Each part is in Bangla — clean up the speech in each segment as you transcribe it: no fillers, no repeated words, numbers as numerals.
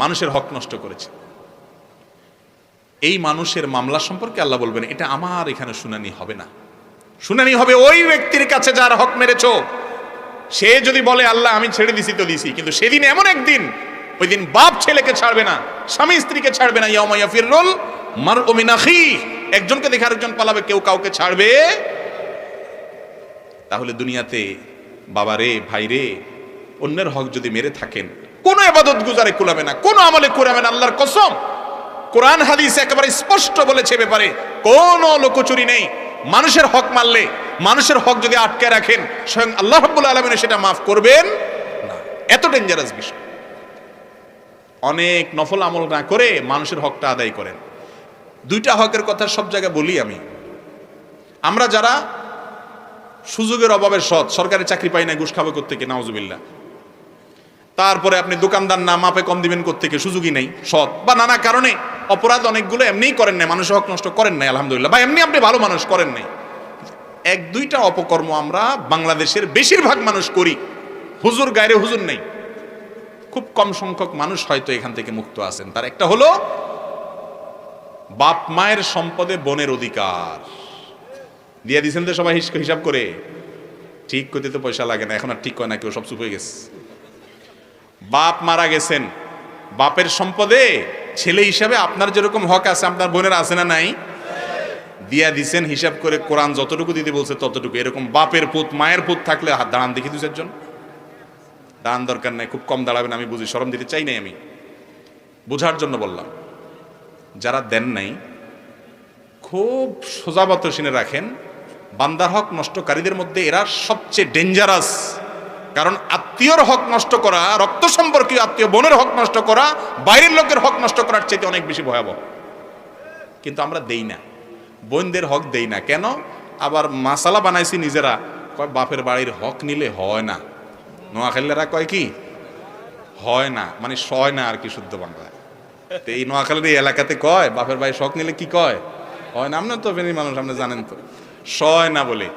মানুষের হক নষ্ট করেছে, এই মানুষের মামলা সম্পর্কে আল্লাহ বলবেন এটা আমার এখানে শুনানি হবে না। শুনানি হবে ওই ব্যক্তির কাছে যার হক মেরেছো। সে যদি বলে আল্লাহ আমি ছেড়ে দিছি তো দিছি, কিন্তু সেদিন এমন একদিন, ওই দিন বাপ ছেলেকে ছাড়বে না, স্বামী স্ত্রীকে ছাড়বে না। ইয়াউমা ইয়াফিরুল মারউ মিন আখিহি, একজনকে দেখে আরেকজন পালাবে, কেউ কাউকে ছাড়বে। তাহলে দুনিয়াতে বাবারে ভাইরে অন্যের হক যদি মেরে থাকেন, কোন ইবাদত গুজারে কুলাবে না, কোন আমলে কুলাবে না। আল্লাহর কসম, কোরআন হাদিস একেবারে স্পষ্ট বলেছে ব্যাপারে কোন লুকোচুরি নেই। মানুষের হক মারলে, মানুষের হক যদি আটকে রাখেন, স্বয়ং আল্লাহ রাব্বুল আলামিন সেটা মাফ করবেন না। এত ডেঞ্জারাস বিষয়। অনেক নফল আমল না করে মানুষের হকটা আদায় করেন। দুইটা হকের কথা সব জায়গায় বলি আমি। আমরা যারা সুযোগের অভাবে সৎ, সরকারি চাকরি পাই না, ঘুষ খাবে কোত্থেকে, নাউজুবিল্লাহ। তারপরে আপনি দোকানদার না, মাপে কম দিবেন কোত্থেকে, সুযোগই নেই, সৎ বা নানা কারণে অপরাধ অনেকগুলো এমনিই করেন নাই, মানুষের হক নষ্ট করেন নাই আলহামদুলিল্লাহ, বা এমনি আপনি ভালো মানুষ করেন নাই। এক দুইটা অপকর্ম আমরা বাংলাদেশের বেশিরভাগ মানুষ করি। হুজুর গায়রে হুজুর নেই, খুব কম সংখ্যক মানুষ হয়তো এখান থেকে মুক্ত আছেন। তার একটা হলো বাপ মায়ের সম্পদে বোনের অধিকার দিয়ে দিয়েছেন তো সবাই হিসাব করে। ঠিক করতে তো পয়সা লাগে না, এখন আর ঠিক হয় না, কেউ সব চুপ হয়ে গেছে। বাপ মারা গেছেন, বাপের সম্পদে ছেলে হিসাবে আপনার যেরকম হক আছে আপনার বোনের আছে না নাই, দিয়া দিছেন হিসাব করে। কোরআন যতটুকু দিতে বলছে ততটুকু। এরকম বাপের পুত মায়ের পুত থাকলে হাত দাঁড়ান দেখি দু চারজন। দাঁড়ান দরকার নাই, খুব কম দাঁড়াবেন, আমি বুঝি, শরম দিতে চাই নাই, আমি বোঝার জন্য বললাম। যারা দেন নাই খুব সোজাবত শুনে রাখেন, বান্দার হক নষ্টকারীদের মধ্যে এরা সবচেয়ে ডেঞ্জারাস। কারণ আত্মীয়র হক নষ্ট করা, রক্ত সম্পর্কীয় আত্মীয় বোনের হক নষ্ট করা, বাইরের লোকের হক নষ্ট করার চাইতে অনেক বেশি ভয়াবহ। কিন্তু আমরা দেই না, বোনদের হক দেই না। কেন? আবার মাসালা বানাইছি নিজেরা, কয় বাপের বাড়ির হক নিলে হয় না। নোয়াখালীরা কয় কি হয় না, মানে সয় না আর কি, শুদ্ধ বাংলায়। তো এই নোয়াখালীর এই এলাকাতে কয় বাপের বাড়ির হক নিলে কি কয়, হয় না। আপনার তো ফেনী মানুষ, আপনি জানেন তো, সয় না বলে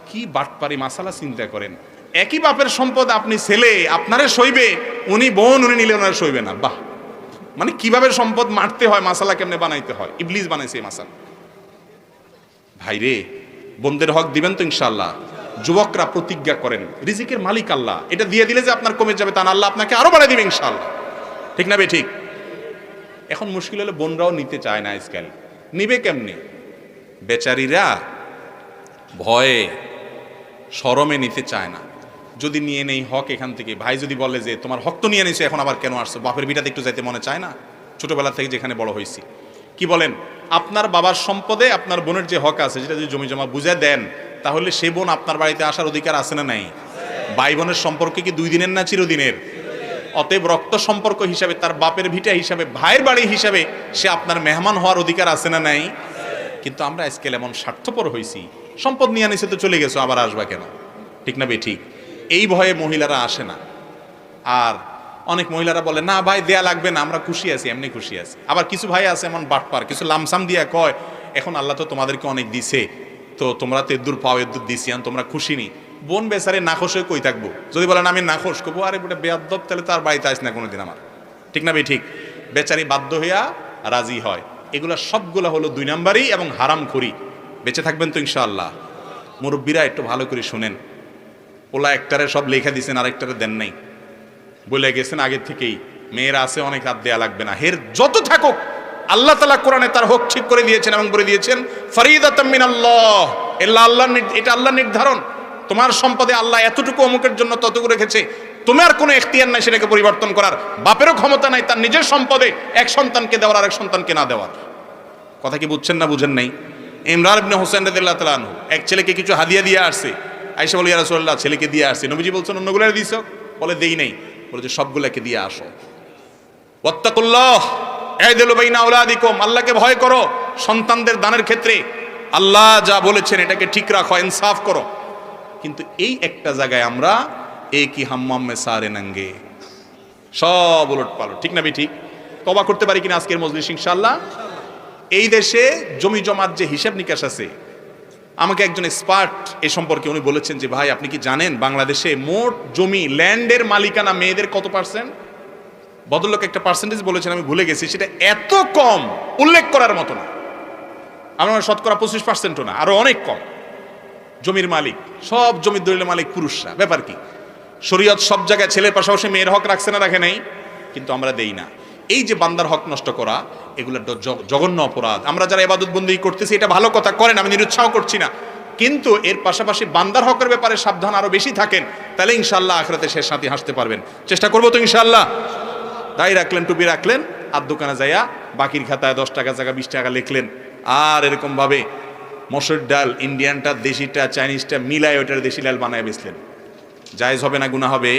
কি বাটপারি মাসালা চিন্তা করেন। একই বাপের সম্পদ, আপনি ছেলে আপনারে সইবে, উনি বোন উনি নিলে ওনারা সইবে না। বাহ, মানে কিভাবে সম্পদ মারতে হয়, মাসালা কেমনে বানাইতে হয়, ইবলিস বানাইছে এই মাসালা। ভাইরে, বোনদের হক দিবেন তো ইনশাআল্লাহ। যুবকরা প্রতিজ্ঞা করেন, রিজিকের মালিক আল্লাহ, এটা দিয়ে দিলে যে আপনার কমে যাবে তা না, আল্লাহ আপনাকে আরো বাড়াই দিবে ইনশাআল্লাহ। ঠিক না বে ঠিক? এখন মুশকিল হলে বোনরাও নিতে চায় না আজকাল। নিবে কেমনে? বেচারীরা ভয়ে শরমে নিতে চায় না। যদি নিয়ে নেই হক এখান থেকে, ভাই যদি বলে যে তোমার হক তো নিয়ে নিয়েছো, এখন আবার কেন আসছো, বাপের বিটাতে একটু যাইতে মনে চায় না? ছোটবেলা থেকে যেখানে বড় হয়েছি, কি বলেন, আপনার বাবার সম্পদে আপনার বোনের যে হক আছে, যেটা যদি জমি জমা বুঝে দেন, তাহলে সে বোন আপনার বাড়িতে আসার অধিকার আছে না নাই? ভাই বোনের সম্পর্কে কি 2 দিনের না চিরদিনের? অতএব রক্ত সম্পর্ক হিসাবে, তার বাপের ভিটা হিসাবে, ভাইয়ের বাড়ি হিসাবে সে আপনার মেহমান হওয়ার অধিকার আছে না নাই? কিন্তু আমরা আজকাল এমন স্বার্থপর হয়েছি, সম্পদ নিয়ে আনিছে তো চলে গেছো, আবার আসবা কেন? ঠিক না বে ঠিক? এই ভয়ে মহিলারা আসে না। আর অনেক মহিলারা বলে না ভাই দেয়া লাগবে না, আমরা খুশি আছি, এমনি খুশি আছি। আবার কিছু ভাই আছে এমন বাটপার, কিছু লামসাম দিয়া কয় এখন আল্লাহ তো তোমাদেরকে অনেক দিছে, তো তোমরা তো এদুর পাও, এদুর দিছি, তোমরা খুশি নি। বোন বেচারে নাখোশ হয়ে কই থাকবো? যদি বলেন আমি নাখোশ, কবো আরে বেটা বেয়াদব, তাহলে তার বাড়িতে আস না কোনোদিন আমার। ঠিক না ভাই ঠিক? বেচারি বাধ্য হইয়া রাজি হয়। এগুলা সবগুলা হলো 2 নাম্বারই এবং হারামখোরি। বেঁচে থাকবেন তো ইনশাআল্লাহ। মুরব্বীরা একটু ভালো করে শুনেন, ওলা একটারে সব লেখা দিয়েছেন, আরেকটারে দেন নাই, বলে গেছেন আগে থেকেই মেয়েরা আছে অনেক, হাত দেয়া লাগবে না। হের যত থাকুক, আল্লাহ তাআলা কোরআনে তার হক ঠিক করে দিয়েছেন এবং বলে দিয়েছেন ফরিদাতাম মিনাল্লাহ, এটা আল্লাহর নির্ধারণ। তোমার সম্পদে আল্লাহ এতটুকু অমুকের জন্য ততটুকু রেখেছে, তোমার কোনো এখতিয়ার নাই সেটাকে পরিবর্তন করার। বাপেরও ক্ষমতা নাই তার নিজের সম্পদে এক সন্তানকে দেওয়ার আরেক সন্তানকে না দেওয়ার। কথা কি বুঝছেন না বুঝেন নাই? ইমরান ইবনে হোসেন রাদিয়াল্লাহু তাআলা আনহু এক ছেলেকে কিছু হাদিয়া দিয়ে আসছে। আয়েশা বলে ইয়া রাসূলুল্লাহ, ছেলেকে দিয়ে আসছে। নবীজি বলছেন অন্যগুলোরে দিছো? বলে দেই নাই। বলে যে সবগুলোকে দিয়ে আসো। ওয়াত্তাকুল্লাহ ইয়াদিলু বাইনা আওলাদিকুম, আল্লাহকে ভয় করো সন্তানদের দানের ক্ষেত্রে। আল্লাহ যা বলেছেন এটাকে ঠিক রাখো, ইনসাফ করো। কিন্তু এই একটা জায়গায় আমরা একই হাম্মাম মে সারে নঙ্গে, সব উলট পালট। ঠিক না বে ঠিক? তওবা করতে পারি কিনা আজকের মজলিস ইনশাআল্লাহ? এই দেশে জমি জমার যে হিসাব নিকাশ আছে, আমাকে একজন এক্সপার্ট এ সম্পর্কে উনি বলেছেন যে ভাই আপনি কি জানেন বাংলাদেশে মোট জমি ল্যান্ডের মালিকানা মেয়েদের কত %? ভদ্রলোক একটা পার্সেন্টেজ বলেছেন, আমি ভুলে গেছি, সেটা এত কম উল্লেখ করার মতো না। আমরা শতকরা 25%ও না, আরো অনেক কম। জমির মালিক, সব জমির দলিলের মালিক পুরুষরা। ব্যাপার কি? শরীয়ত সব জায়গায় ছেলের পাশাপাশি মেয়ের হক রাখছে না রাখে নাই? কিন্তু আমরা দেই না। এই যে বান্দার হক নষ্ট করা, এগুলো জঘন্য অপরাধ। আমরা যারা ইবাদত বন্দেগী করতেছি, এটা ভালো কথা, করেন, আমি নিরুৎসাহ করছি না, কিন্তু এর পাশাপাশি বান্দার হকের ব্যাপারে সাবধান আরো বেশি থাকেন, তাহলে ইনশাআল্লাহ আখিরাতে শেষ সাথী হাসতে পারবেন। চেষ্টা করবো তো ইনশাআল্লাহ। দাড়ি রাখলেন, টুপি রাখলেন, আর দোকানে যাইয়া বাকির খাতায় 10 টাকা জায়গা 20 টাকা লিখলেন, আর এরকম ভাবে মসুর ডাল ইন্ডিয়ানটা দেশিটা চাইনিজটা মিলায় ওইটার দেশি ডাল বানায় বেচলেন, জায়েজ হবে না গুনাহ হবে?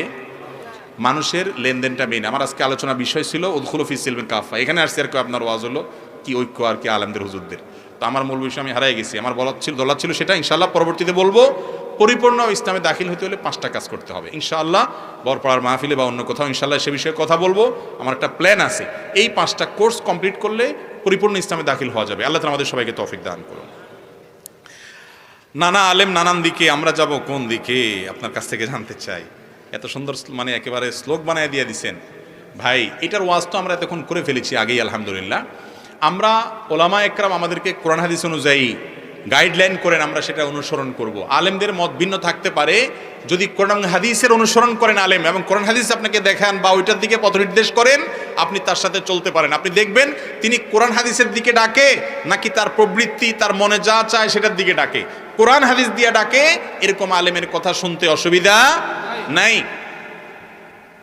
মানুষের লেনদেনটা মেন। আমার আজকে আলোচনা বিষয় ছিল উদখুলু ফি সিলমিল কাফা। এখানে আসছে আর কি আপনার ওয়াজ হলো কি ঐক্য আর কি আলেমদের হুজুরদের। তো আমার মূল বিষয় আমি হারাই গেছি। আমার দলার ছিল সেটা, ইনশাআল্লাহ পরবর্তীতে বলবো। পরিপূর্ণ ইসলামে দাখিল হতে হলে 5টা কাজ করতে হবে ইনশাআল্লাহ। বরপাড়ার মাহফিলে বা অন্য কোথাও ইনশাআল্লাহ সে বিষয়ে কথা বলবো। আমার একটা প্ল্যান আছে, এই 5টা কোর্স কমপ্লিট করলে পরিপূর্ণ ইসলামে দাখিল হওয়া যাবে। আল্লাহ তাআলা আমাদের সবাইকে তৌফিক দান করুন। নানা আলেম নানান দিকে, আমরা যাব কোন দিকে? আপনার কাছ থেকে জানতে চাই। এত সুন্দর মানে একেবারে শ্লোক বানায় দিয়ে দিছেন ভাই। এটার ওয়াজ তো আমরা এতক্ষণ করে ফেলেছি আগেই আলহামদুলিল্লাহ। আমরা ওলামা একরাম আমাদেরকে কোরআন হাদিস অনুযায়ী গাইডলাইন করেন, আমরা সেটা অনুসরণ করব। আলেমদের মত ভিন্ন থাকতে পারে, যদি কোরআন হাদিসের অনুসরণ করেন আলেম এবং কোরআন হাদিস আপনাকে দেখান বা ওইটার দিকে পথ নির্দেশ করেন, আপনি তার সাথে চলতে পারেন। আপনি দেখবেন তিনি কোরআন হাদিসের দিকে ডাকে নাকি তার প্রবৃত্তি, তার মনে যা চায় সেটার দিকে ডাকে। কোরআন হাদিস দিয়ে ডাকে, এরকম আলেমের কথা শুনতে অসুবিধা নাই।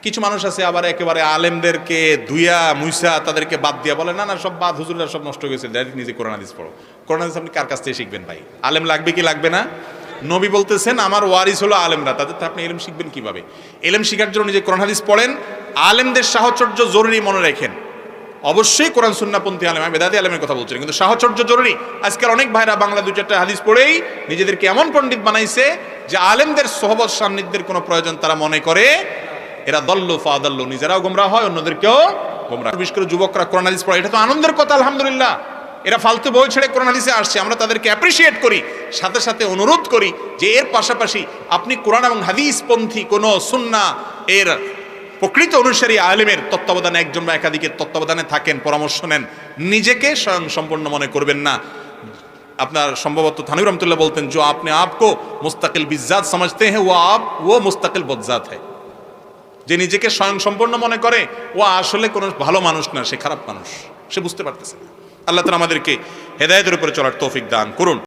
কিছু মানুষ আছে আবার একেবারে আলেমদেরকে দুইয়া মুইসা তাদেরকে বাদ দিয়া বলে না না সব বাদ, হুজুররা সব নষ্ট হয়ে গেছে, ডাইরেক্ট নিজে কোরআন হাদিস পড়ো। কোরআন হাদিস আপনি কার কাছ থেকে শিখবেন ভাই? আলেম লাগবে কি লাগবে না? নবী বলতেছেন আমার ওয়ারিস হলো আলেমরা, তাদের তো আপনি ইলম শিখবেন কিভাবে? ইলম শিখার জন্য নিজে কোরআন হাদিস পড়েন। আলেমদের সাহচর্য জরুরি, মনে রাখেন। অবশ্যই কোরআন সুন্নাহপন্থী আলেম, আমি বেদাতি আলেমের কথা বলছি, কিন্তু সাহচর্য জরুরি। আজকাল অনেক ভাইরা বাংলা 2-4টা হাদিস পড়েই নিজেদেরকে এমন পণ্ডিত বানাইছে যে আলেমদের সোহবত সান্নিধ্যের কোনো প্রয়োজন তারা মনে করে। এরা দল্লু ফাদাল্লু, নিজেরাও গোমরাহ হয়, অন্যদেরকেও গোমরাহ। বিশেষ করে যুবকরা কোরআন হাদিস পড়ে, এটা তো আনন্দের কথা আলহামদুলিল্লাহ। এরা ফালতু বই ছেড়ে কোরআন হাদিসে আসছে, আমরা তাদেরকে অ্যাপ্রিসিয়েট করি, সাথে সাথে অনুরোধ করি যে এর পাশাপাশি আপনি কোরআন এবং হাদিসপন্থী কোন সুন্নাহ এর প্রকৃত অনুসারী আলেমের তত্ত্বাবধানে, একজন বা একাধিকের তত্ত্বাবধানে থাকেন, পরামর্শ নেন। নিজেকে স্বয়ং সম্পূর্ণ মনে করবেন না। আপনার সম্ভবত থানভীর রহমতুল্লাহ বলতেন, जो আপনি आपको मुस्तकिल बिज़ात समझते हैं वो मुस्तकिल बज़ात है। যে নিজেকে স্বয়ং সম্পূর্ণ মনে করে ও আসলে কোনো ভালো মানুষ না, সে খারাপ মানুষ, সে বুঝতে পারতেছে না। আল্লাহ তাআলা আমাদেরকে হেদায়েতের উপরে চলার তৌফিক দান করুন।